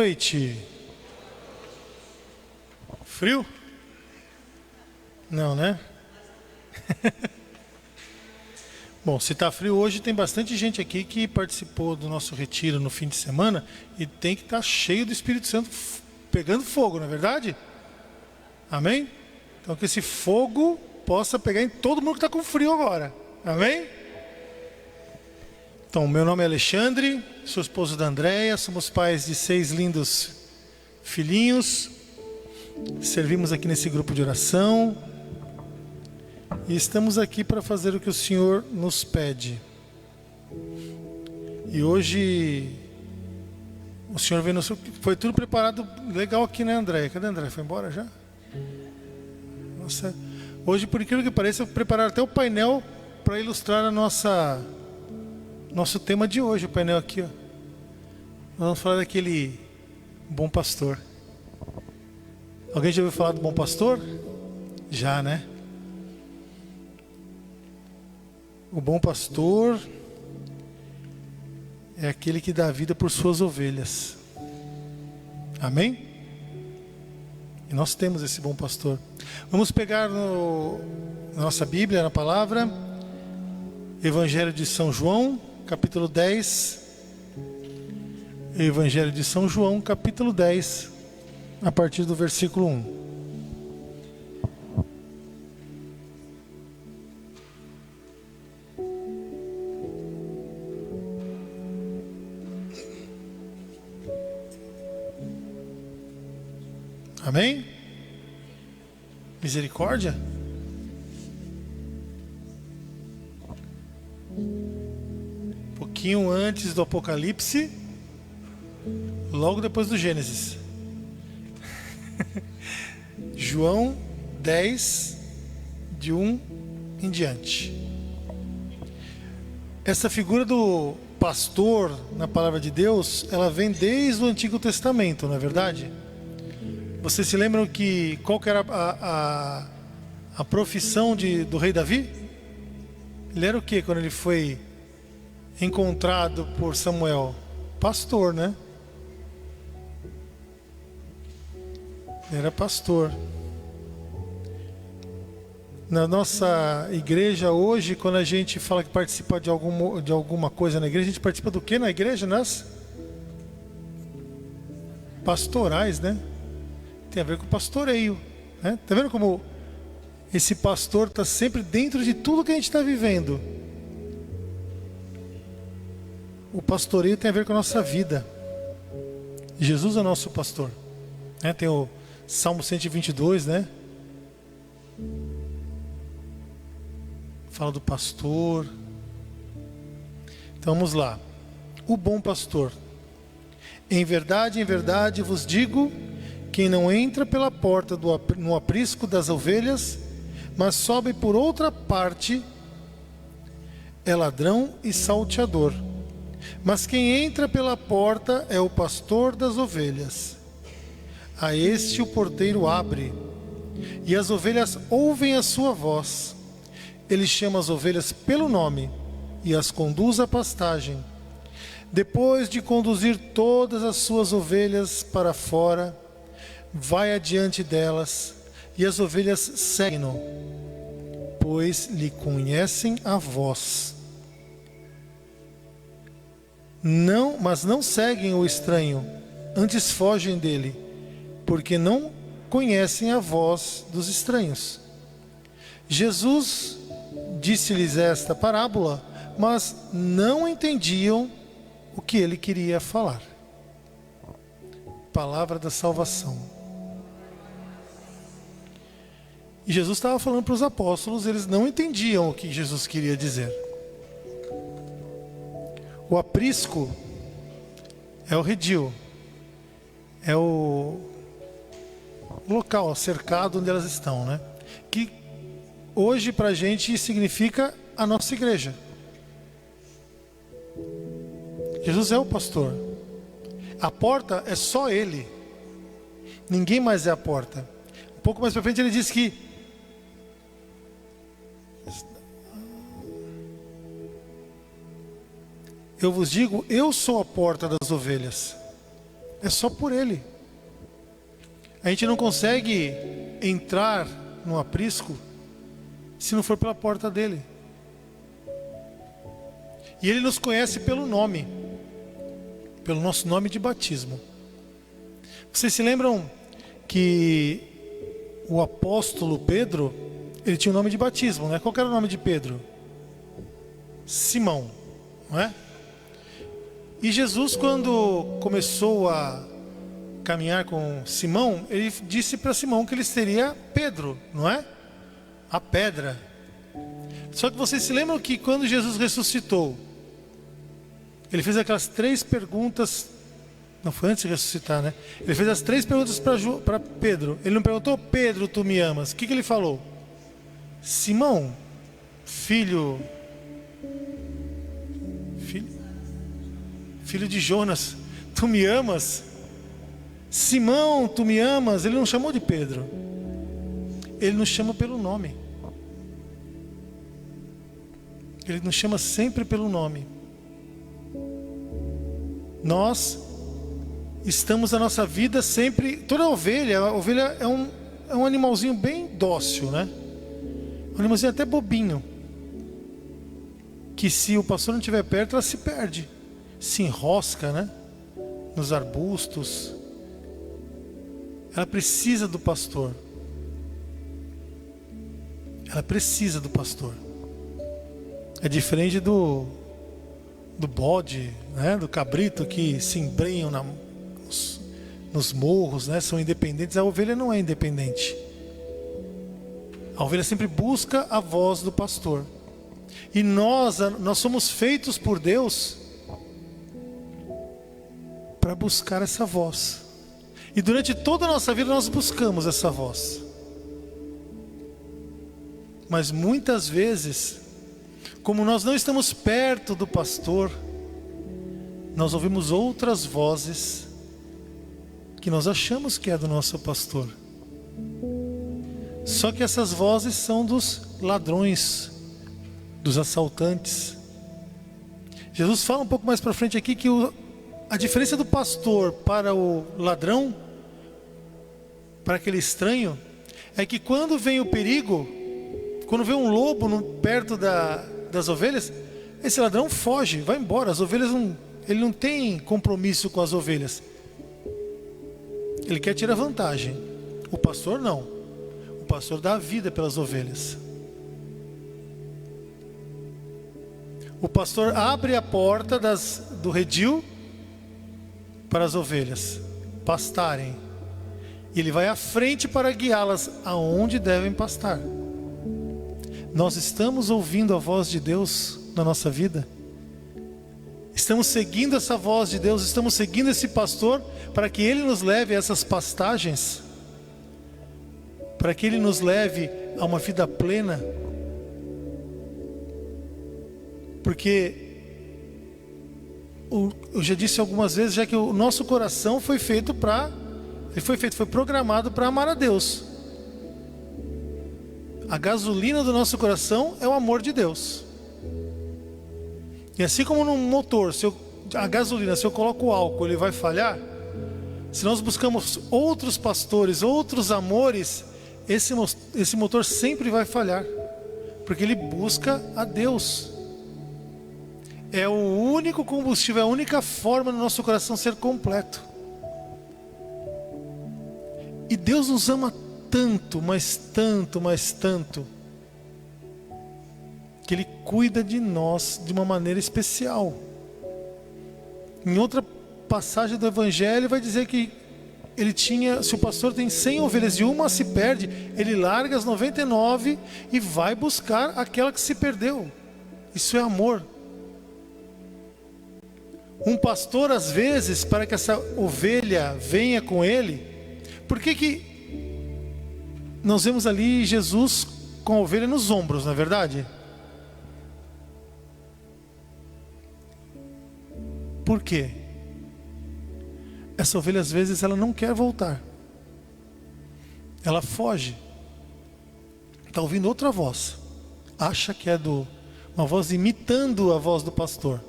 noite. Frio? Não, né? Bom, se está frio hoje, tem bastante gente aqui que participou do nosso retiro no fim de semana e tem que estar cheio do Espírito Santo pegando fogo, não é verdade? Amém? Então que esse fogo possa pegar em todo mundo que está com frio agora. Amém? Então, meu nome é Alexandre, sou esposo da Andréia, somos pais de 6 lindos filhinhos, servimos aqui nesse grupo de oração e estamos aqui para fazer o que o Senhor nos pede. E hoje o Senhor veio foi tudo preparado legal aqui, né, Andréia? Cadê a Andréia? Foi embora já? Nossa, hoje, por incrível que pareça, prepararam até o painel para ilustrar a nosso tema de hoje, o painel aqui, ó. Nós vamos falar daquele bom pastor. Alguém já ouviu falar do bom pastor? Já, né? O bom pastor é aquele que dá vida por suas ovelhas. Amém? E nós temos esse bom pastor. Vamos pegar na nossa Bíblia, na palavra, Evangelho de São João, capítulo 10. Evangelho de São João, capítulo 10, a partir do versículo 1. Amém? Misericórdia? Um pouquinho antes do Apocalipse, logo depois do Gênesis. João 10, de 1 em diante. Essa figura do pastor na palavra de Deus, ela vem desde o Antigo Testamento, não é verdade? Vocês se lembram qual que era a profissão do rei Davi? Ele era o que quando ele foi encontrado por Samuel? Pastor, né? Ele era pastor. Na nossa igreja hoje, quando a gente fala que participa de alguma coisa na igreja, a gente participa do que na igreja? Nas pastorais, né? Tem a ver com pastoreio, né? Tá vendo como esse pastor está sempre dentro de tudo que a gente está vivendo? O pastoreio tem a ver com a nossa vida. Jesus é nosso pastor, né? Tem o Salmo 122, né? Fala do pastor. Então vamos lá. O bom pastor. Em verdade vos digo, quem não entra pela porta no aprisco das ovelhas, mas sobe por outra parte, é ladrão e salteador. Mas quem entra pela porta é o pastor das ovelhas. A este o porteiro abre, e as ovelhas ouvem a sua voz. Ele chama as ovelhas pelo nome e as conduz à pastagem. Depois de conduzir todas as suas ovelhas para fora, vai adiante delas, e as ovelhas seguem-no, pois lhe conhecem a voz. Mas não seguem o estranho, antes fogem dele, porque não conhecem a voz dos estranhos. Jesus disse-lhes esta parábola, mas não entendiam o que ele queria falar. Palavra da salvação. E Jesus estava falando para os apóstolos, eles não entendiam o que Jesus queria dizer. O aprisco é o redil, é o local cercado onde elas estão, né? Que hoje para a gente significa a nossa igreja. Jesus é o pastor. A porta é só ele. Ninguém mais é a porta. Um pouco mais para frente ele diz que eu vos digo, eu sou a porta das ovelhas. É só por Ele. A gente não consegue entrar no aprisco se não for pela porta dele. E Ele nos conhece pelo nome, pelo nosso nome de batismo. Vocês se lembram que o apóstolo Pedro, ele tinha um nome de batismo, né? Qual era o nome de Pedro? Simão, não é? E Jesus, quando começou a caminhar com Simão, ele disse para Simão que ele seria Pedro, não é? A pedra. Só que vocês se lembram que quando Jesus ressuscitou, ele fez aquelas 3 perguntas. Não foi antes de ressuscitar, né? Ele fez as 3 perguntas para Pedro. Ele não perguntou: Pedro, tu me amas? O que ele falou? Simão, filho de Jonas, tu me amas? Simão, tu me amas? Ele não chamou de Pedro. Ele nos chama pelo nome. Ele nos chama sempre pelo nome. Nós estamos na nossa vida sempre... Toda ovelha é um animalzinho bem dócil, né? Um animalzinho até bobinho, que se o pastor não estiver perto, ela se perde, se enrosca, né? Nos arbustos. Ela precisa do pastor. Ela precisa do pastor. É diferente do bode, né? Do cabrito, que se embrenham nos morros, né? São independentes. A ovelha não é independente. A ovelha sempre busca a voz do pastor. E nós somos feitos por Deus para buscar essa voz. E durante toda a nossa vida nós buscamos essa voz. Mas muitas vezes, como nós não estamos perto do pastor, nós ouvimos outras vozes que nós achamos que é do nosso pastor. Só que essas vozes são dos ladrões, dos assaltantes. Jesus fala um pouco mais para frente aqui que a diferença do pastor para o ladrão, para aquele estranho, é que quando vem o perigo, quando vem um lobo perto das ovelhas, esse ladrão foge, vai embora. As ovelhas ele não tem compromisso com as ovelhas. Ele quer tirar vantagem. O pastor não. O pastor dá a vida pelas ovelhas. O pastor abre a porta do redil para as ovelhas pastarem. E ele vai à frente para guiá-las aonde devem pastar. Nós estamos ouvindo a voz de Deus na nossa vida? Estamos seguindo essa voz de Deus? Estamos seguindo esse pastor para que ele nos leve a essas pastagens? Para que ele nos leve a uma vida plena? Porque eu já disse algumas vezes já que o nosso coração foi programado para amar a Deus. A gasolina do nosso coração é o amor de Deus. E assim como num motor, a gasolina, se eu coloco o álcool, ele vai falhar. Se nós buscamos outros pastores, outros amores, esse motor sempre vai falhar, porque ele busca a Deus. É o único combustível, é a única forma do nosso coração ser completo. E Deus nos ama tanto, mas tanto, mas tanto, que Ele cuida de nós de uma maneira especial. Em outra passagem do Evangelho vai dizer que se o pastor tem 100 ovelhas e uma se perde, ele larga as 99 e vai buscar aquela que se perdeu. Isso é amor. Um pastor, às vezes, para que essa ovelha venha com ele, por que nós vemos ali Jesus com a ovelha nos ombros, não é verdade? Por quê? Essa ovelha, às vezes, ela não quer voltar. Ela foge. Está ouvindo outra voz. Acha que é uma voz imitando a voz do pastor.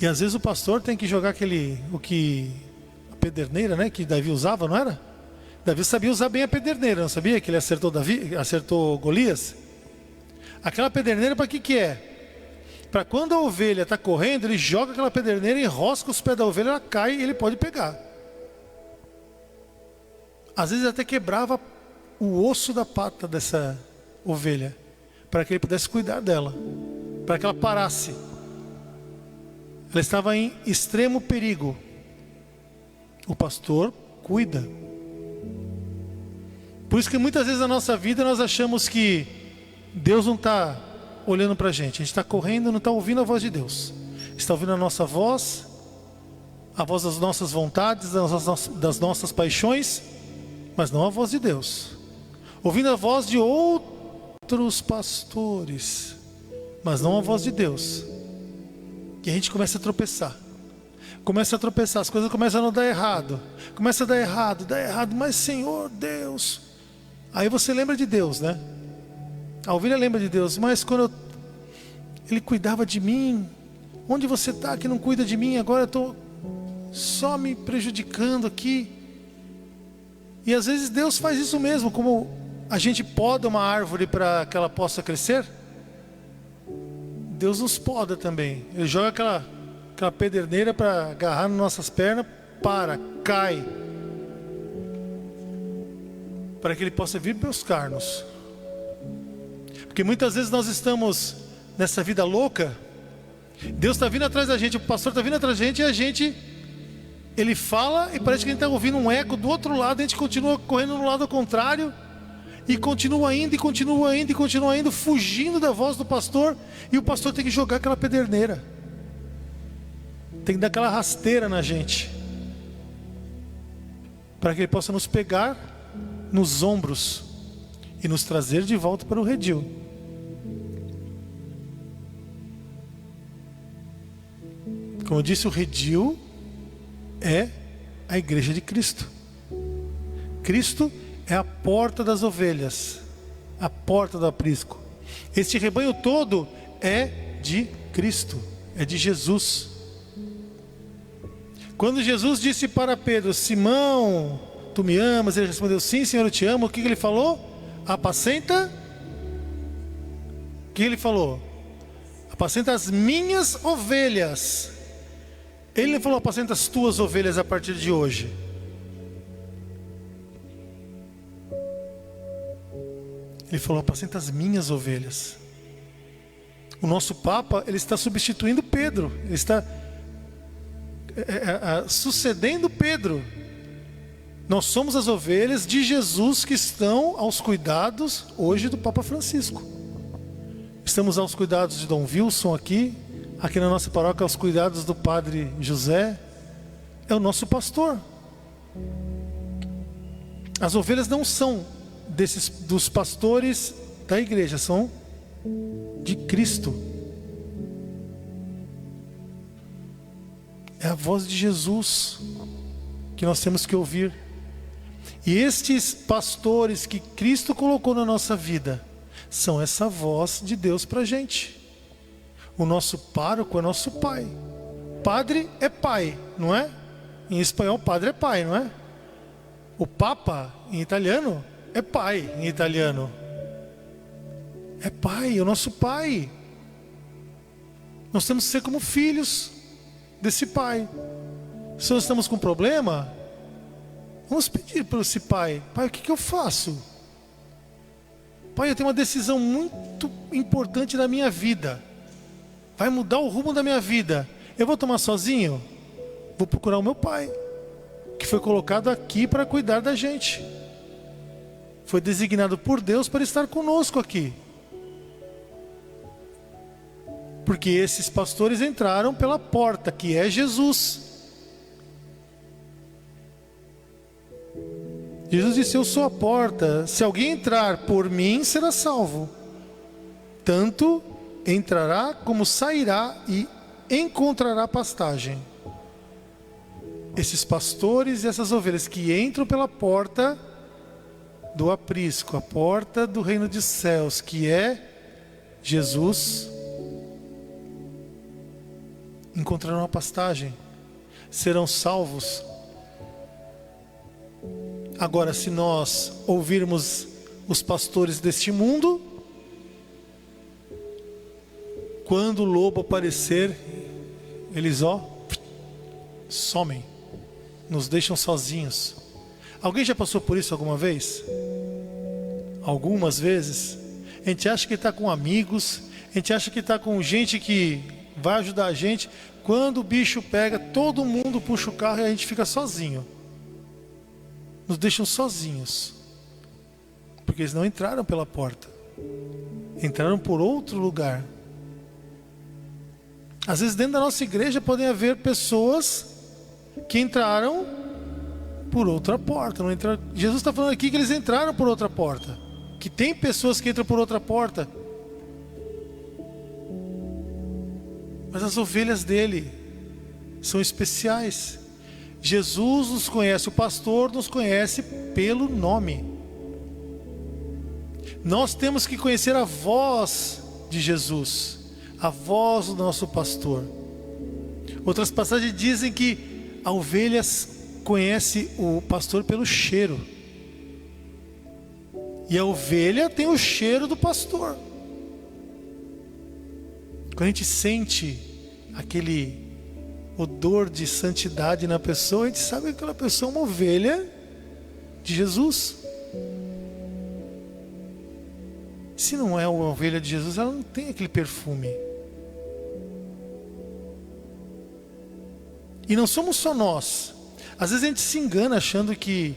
E às vezes o pastor tem que jogar a pederneira, né, que Davi usava, não era? Davi sabia usar bem a pederneira, não sabia que ele acertou Golias? Aquela pederneira para que é? Para quando a ovelha está correndo, ele joga aquela pederneira, enrosca os pés da ovelha, ela cai e ele pode pegar. Às vezes até quebrava o osso da pata dessa ovelha, para que ele pudesse cuidar dela, para que ela parasse. Ela estava em extremo perigo. O pastor cuida. Por isso que muitas vezes na nossa vida nós achamos que Deus não está olhando para a gente está correndo, não está ouvindo a voz de Deus, está ouvindo a nossa voz, a voz das nossas vontades, das nossas paixões, mas não a voz de Deus, ouvindo a voz de outros pastores, mas não a voz de Deus. E a gente começa a tropeçar, as coisas começam a não dar errado, começa a dar errado, mas Senhor Deus, aí você lembra de Deus, né? A ovelha lembra de Deus, mas quando Ele cuidava de mim, onde você está que não cuida de mim? Agora eu estou só me prejudicando aqui. E às vezes Deus faz isso mesmo, como a gente poda uma árvore para que ela possa crescer. Deus nos poda também. Ele joga aquela pederneira para agarrar nas nossas pernas, cai, para que Ele possa vir buscar-nos. Porque muitas vezes nós estamos nessa vida louca, Deus está vindo atrás da gente, o pastor está vindo atrás da gente, e ele fala e parece que a gente está ouvindo um eco do outro lado, a gente continua correndo no lado contrário, e continua indo, fugindo da voz do pastor, e o pastor tem que jogar aquela pederneira, tem que dar aquela rasteira na gente, para que Ele possa nos pegar nos ombros e nos trazer de volta para o redil. Como eu disse, o redil é a igreja de Cristo. Cristo é a porta das ovelhas, a porta do aprisco. Este rebanho todo é de Cristo, é de Jesus. Quando Jesus disse para Pedro: Simão, tu me amas? Ele respondeu: sim, Senhor, eu te amo. O que ele falou? Apacenta. O que ele falou? Apacenta as minhas ovelhas. Ele não falou: apacenta as tuas ovelhas a partir de hoje. Ele falou: apacenta as minhas ovelhas. O nosso Papa, ele está substituindo Pedro. Ele está sucedendo Pedro. Nós somos as ovelhas de Jesus que estão aos cuidados hoje do Papa Francisco. Estamos aos cuidados de Dom Wilson aqui na nossa paróquia, aos cuidados do Padre José. É o nosso pastor. As ovelhas não são dos pastores da igreja, são de Cristo. É a voz de Jesus que nós temos que ouvir. E estes pastores que Cristo colocou na nossa vida são essa voz de Deus para a gente. O nosso pároco é nosso pai. Padre é pai, não é? Em espanhol, padre é pai, não é? O Papa, em italiano, é pai, em italiano. É pai, é o nosso pai. Nós temos que ser como filhos desse pai. Se nós estamos com problema, vamos pedir para esse pai: pai, o que eu faço? Pai, eu tenho uma decisão muito importante na minha vida. Vai mudar o rumo da minha vida. Eu vou tomar sozinho? Vou procurar o meu pai, que foi colocado aqui para cuidar da gente. Foi designado por Deus para estar conosco aqui. Porque esses pastores entraram pela porta, que é Jesus. Jesus disse: eu sou a porta, se alguém entrar por mim, será salvo. Tanto entrará como sairá e encontrará pastagem. Esses pastores e essas ovelhas que entram pela porta do aprisco, a porta do reino dos céus, que é Jesus, encontrarão a pastagem, serão salvos. Agora, se nós ouvirmos os pastores deste mundo, quando o lobo aparecer, eles somem, nos deixam sozinhos. Alguém já passou por isso alguma vez? Algumas vezes. A gente acha que está com amigos, a gente acha que está com gente que vai ajudar a gente. Quando o bicho pega, todo mundo puxa o carro e a gente fica sozinho. Nos deixam sozinhos. Porque eles não entraram pela porta. Entraram por outro lugar. Às vezes dentro da nossa igreja podem haver pessoas que entraram por outra porta. Não entraram... Jesus está falando aqui que eles entraram por outra porta. Que tem pessoas que entram por outra porta. Mas as ovelhas dele são especiais. Jesus nos conhece, o pastor nos conhece pelo nome. Nós temos que conhecer a voz de Jesus, a voz do nosso pastor. Outras passagens dizem que a ovelha conhece o pastor pelo cheiro. E a ovelha tem o cheiro do pastor. Quando a gente sente aquele odor de santidade na pessoa, a gente sabe que aquela pessoa é uma ovelha de Jesus. Se não é uma ovelha de Jesus, ela não tem aquele perfume. E não somos só nós. Às vezes a gente se engana achando que...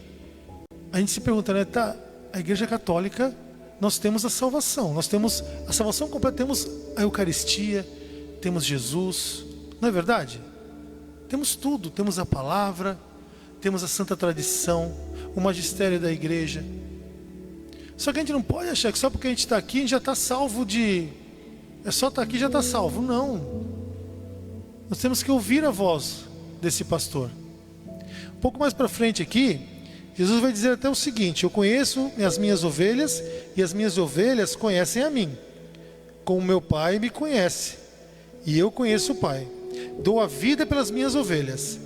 A gente se pergunta, né? Tá, a Igreja Católica, nós temos a salvação. Nós temos a salvação completa, temos a Eucaristia, temos Jesus. Não é verdade? Temos tudo, temos a palavra, temos a santa tradição, o magistério da igreja. Só que a gente não pode achar que só porque a gente está aqui, a gente já está salvo de... É só estar aqui e já está salvo. Não. Nós temos que ouvir a voz desse pastor. Um pouco mais para frente aqui, Jesus vai dizer até o seguinte: eu conheço as minhas ovelhas e as minhas ovelhas conhecem a mim, como meu Pai me conhece, e eu conheço o Pai. Dou a vida pelas minhas ovelhas.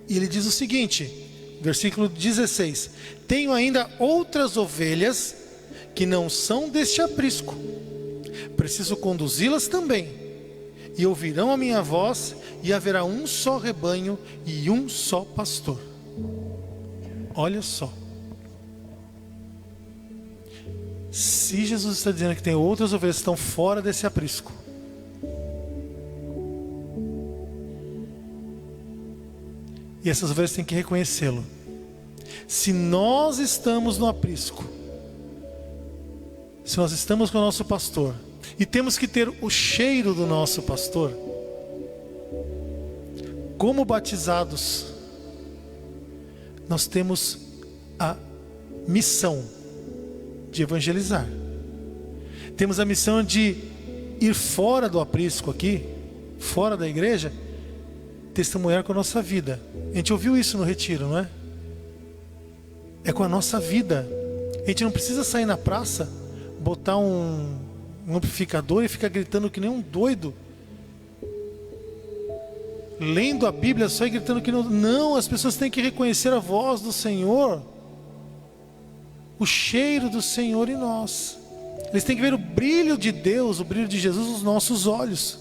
E ele diz o seguinte, versículo 16: tenho ainda outras ovelhas que não são deste aprisco. Preciso conduzi-las também, e ouvirão a minha voz, e haverá um só rebanho e um só pastor. Olha só. Se Jesus está dizendo que tem outras ovelhas que estão fora desse aprisco, e essas ovelhas têm que reconhecê-lo. Se nós estamos no aprisco, se nós estamos com o nosso pastor, e temos que ter o cheiro do nosso pastor, como batizados, nós temos a missão de evangelizar. Temos a missão de ir fora do aprisco aqui, fora da igreja, testemunhar com a nossa vida. A gente ouviu isso no retiro, não é? É com a nossa vida. A gente não precisa sair na praça, botar um amplificador e ficar gritando que nem um doido, lendo a Bíblia só e gritando que não. Não, as pessoas têm que reconhecer a voz do Senhor, o cheiro do Senhor em nós. Eles têm que ver o brilho de Deus, o brilho de Jesus nos nossos olhos.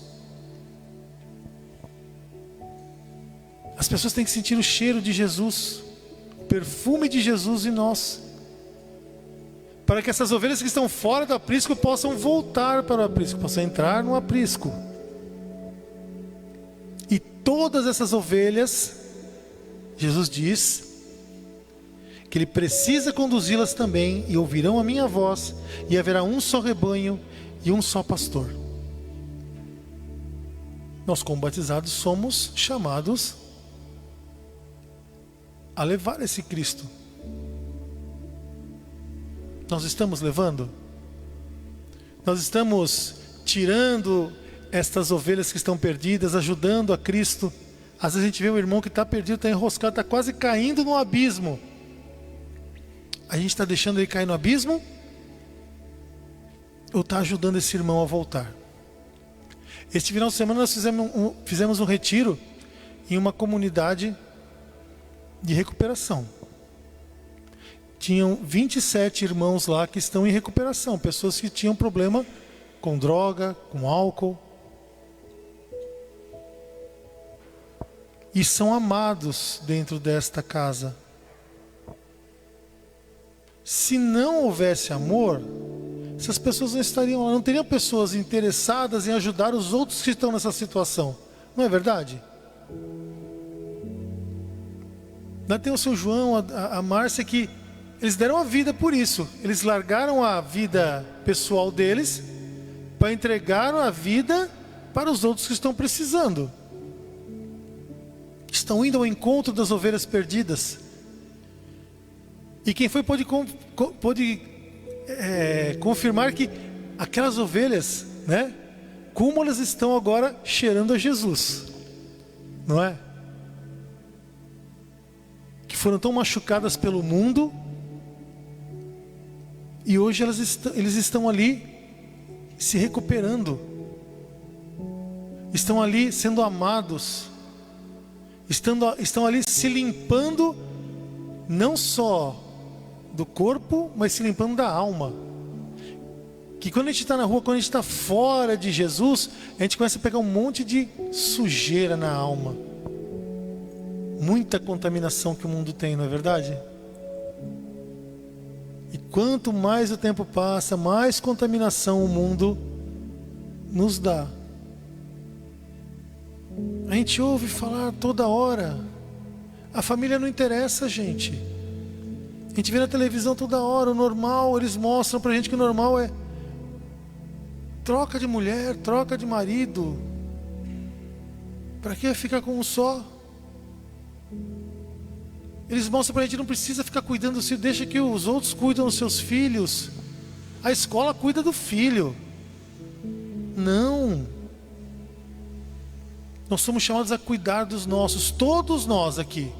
As pessoas têm que sentir o cheiro de Jesus, o perfume de Jesus em nós, para que essas ovelhas que estão fora do aprisco possam voltar para o aprisco, possam entrar no aprisco. E todas essas ovelhas, Jesus diz que Ele precisa conduzi-las também, e ouvirão a minha voz, e haverá um só rebanho e um só pastor. Nós, como batizados, somos chamados a levar esse Cristo. Nós estamos levando? Nós estamos tirando estas ovelhas que estão perdidas, ajudando a Cristo? Às vezes a gente vê um irmão que está perdido, está enroscado, está quase caindo no abismo. A gente está deixando ele cair no abismo? Ou está ajudando esse irmão a voltar? Este final de semana nós fizemos um retiro em uma comunidade de recuperação. Tinham 27 irmãos lá que estão em recuperação, pessoas que tinham problema com droga, com álcool. E são amados dentro desta casa. Se não houvesse amor, essas pessoas não estariam lá, não teriam pessoas interessadas em ajudar os outros que estão nessa situação. Não é verdade? Lá tem o seu João, a Márcia, que eles deram a vida por isso. Eles largaram a vida pessoal deles para entregar a vida para os outros que estão precisando. Estão indo ao encontro das ovelhas perdidas. E quem foi pôde confirmar que aquelas ovelhas, né, como elas estão agora cheirando a Jesus, não é? Que foram tão machucadas pelo mundo e hoje eles estão ali se recuperando, estão ali sendo amados, estão ali se limpando, não só do corpo, mas se limpando da alma. Que quando a gente está na rua, quando a gente está fora de Jesus, a gente começa a pegar um monte de sujeira na alma. Muita contaminação que o mundo tem, não é verdade? E quanto mais o tempo passa, mais contaminação o mundo nos dá. A gente ouve falar toda hora. A família não interessa, gente. A gente vê na televisão toda hora, o normal, eles mostram pra gente que o normal é troca de mulher, troca de marido. Pra que ficar com um só? Eles mostram pra gente que não precisa ficar cuidando dos filhos, deixa que os outros cuidam dos seus filhos. A escola cuida do filho. Não. Nós somos chamados a cuidar dos nossos, todos nós aqui.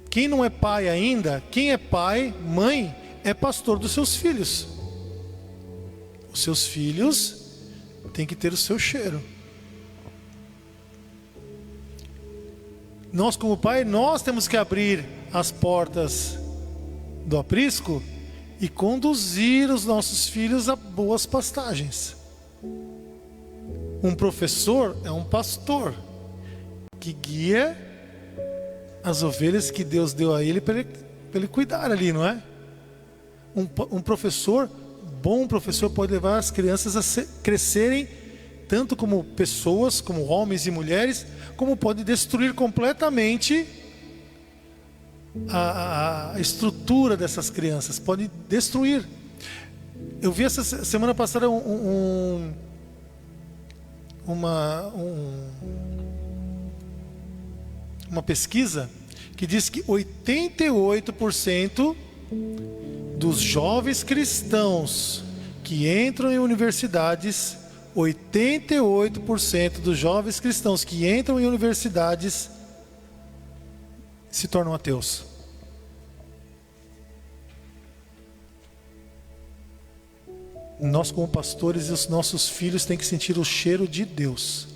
Quem não é pai ainda, quem é pai, mãe, é pastor dos seus filhos. Os seus filhos têm que ter o seu cheiro. Nós como pai, nós temos que abrir as portas do aprisco e conduzir os nossos filhos a boas pastagens. Um professor é um pastor que guia as ovelhas que Deus deu a ele para ele cuidar ali, não é? Um professor, bom professor, pode levar as crianças a crescerem tanto como pessoas, como homens e mulheres, como pode destruir completamente a estrutura dessas crianças, pode destruir. Eu vi essa semana passada uma pesquisa que diz que 88% dos jovens cristãos que entram em universidades, 88% dos jovens cristãos que entram em universidades se tornam ateus. Nós como pastores e os nossos filhos têm que sentir o cheiro de Deus.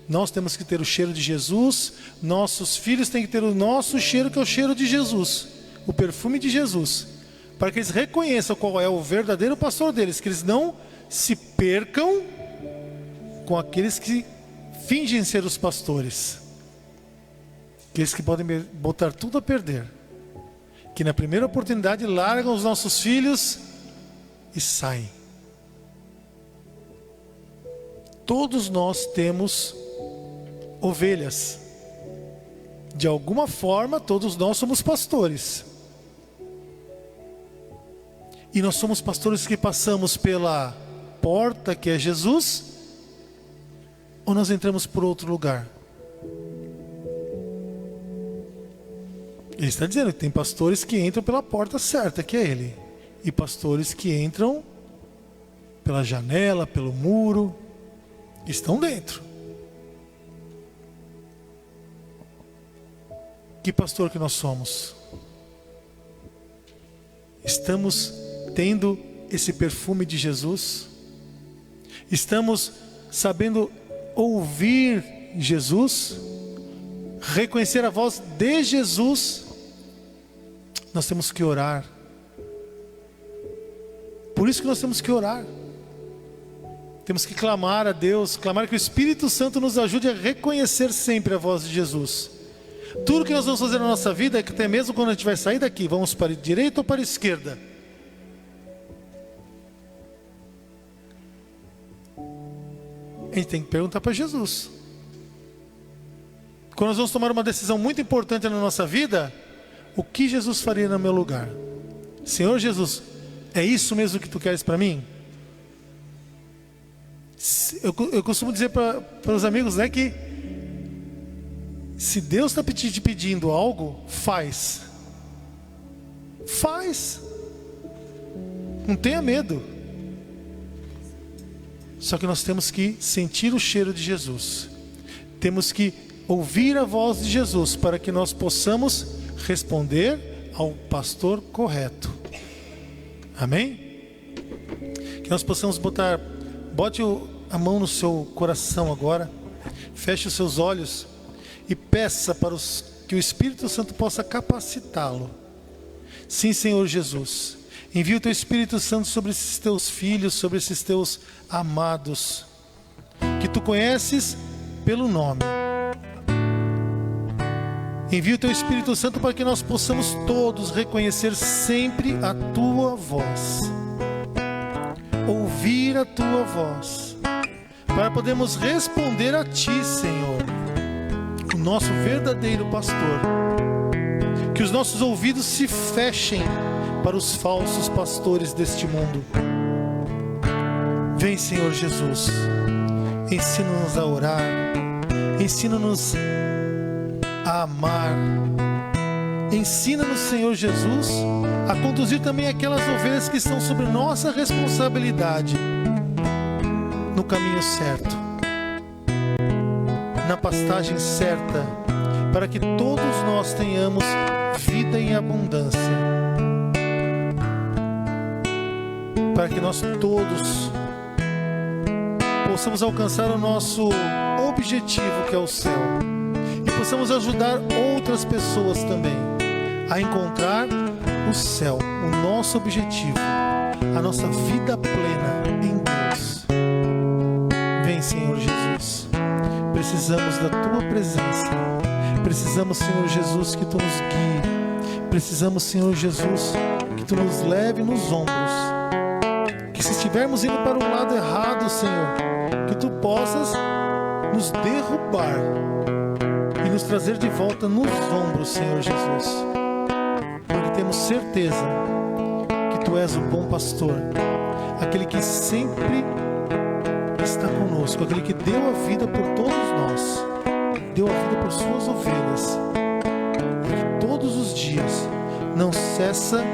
Nós temos que ter o cheiro de Jesus, nossos filhos têm que ter o nosso cheiro, que é o cheiro de Jesus, o perfume de Jesus, para que eles reconheçam qual é o verdadeiro pastor deles, que eles não se percam com aqueles que fingem ser os pastores, aqueles que podem botar tudo a perder, que na primeira oportunidade largam os nossos filhos e saem. Todos nós temos ovelhas. De alguma forma, todos nós somos pastores. E nós somos pastores que passamos pela porta que é Jesus, ou nós entramos por outro lugar? Ele está dizendo que tem pastores que entram pela porta certa, que é Ele, e pastores que entram pela janela, pelo muro, estão dentro. Que pastor que nós somos? Estamos tendo esse perfume de Jesus? Estamos sabendo ouvir Jesus, reconhecer a voz de Jesus, nós temos que orar. Por isso que nós temos que orar. Temos que clamar a Deus, clamar que o Espírito Santo nos ajude a reconhecer sempre a voz de Jesus. Tudo que nós vamos fazer na nossa vida, é que até mesmo quando a gente vai sair daqui, vamos para a direita ou para a esquerda, a gente tem que perguntar para Jesus. Quando nós vamos tomar uma decisão muito importante na nossa vida, o que Jesus faria no meu lugar? Senhor Jesus, é isso mesmo que tu queres para mim? Eu costumo dizer para os amigos, né, que se Deus está te pedindo algo, faz. Faz. Não tenha medo. Só que nós temos que sentir o cheiro de Jesus. Temos que ouvir a voz de Jesus para que nós possamos responder ao pastor correto. Amém? Que nós possamos bote a mão no seu coração agora, feche os seus olhos e peça que o Espírito Santo possa capacitá-lo. Sim, Senhor Jesus, envia o teu Espírito Santo sobre esses teus filhos, sobre esses teus amados, que tu conheces pelo nome. Envia o teu Espírito Santo para que nós possamos todos reconhecer sempre a tua voz, ouvir a tua voz, para podermos responder a ti, Senhor, o nosso verdadeiro pastor. Que os nossos ouvidos se fechem para os falsos pastores deste mundo. Vem, Senhor Jesus, ensina-nos a orar, ensina-nos a amar, ensina-nos, Senhor Jesus, a conduzir também aquelas ovelhas que estão sob nossa responsabilidade no caminho certo, na pastagem certa, para que todos nós tenhamos vida em abundância, para que nós todos possamos alcançar o nosso objetivo, que é o céu, e possamos ajudar outras pessoas também a encontrar o céu, o nosso objetivo, a nossa vida plena em Deus. Vem, Senhor Jesus, precisamos da tua presença, precisamos, Senhor Jesus, que tu nos guie, precisamos, Senhor Jesus, que tu nos leve nos ombros, que se estivermos indo para o lado errado, Senhor, que tu possas nos derrubar e nos trazer de volta nos ombros, Senhor Jesus, porque temos certeza que tu és o bom pastor, aquele que sempre está conosco, aquele que deu a vida por todos nós, deu a vida por suas ovelhas, e que todos os dias não cessa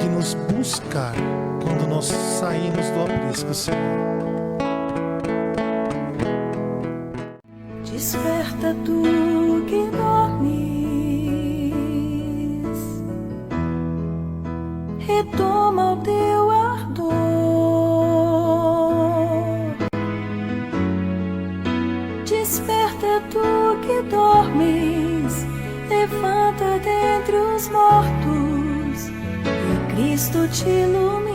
de nos buscar quando nós saímos do aprisco, Senhor. Desperta tu que dormes, retoma o teu ardor, desperta tu que dormes, levanta dentre os mortos, e Cristo te ilumina.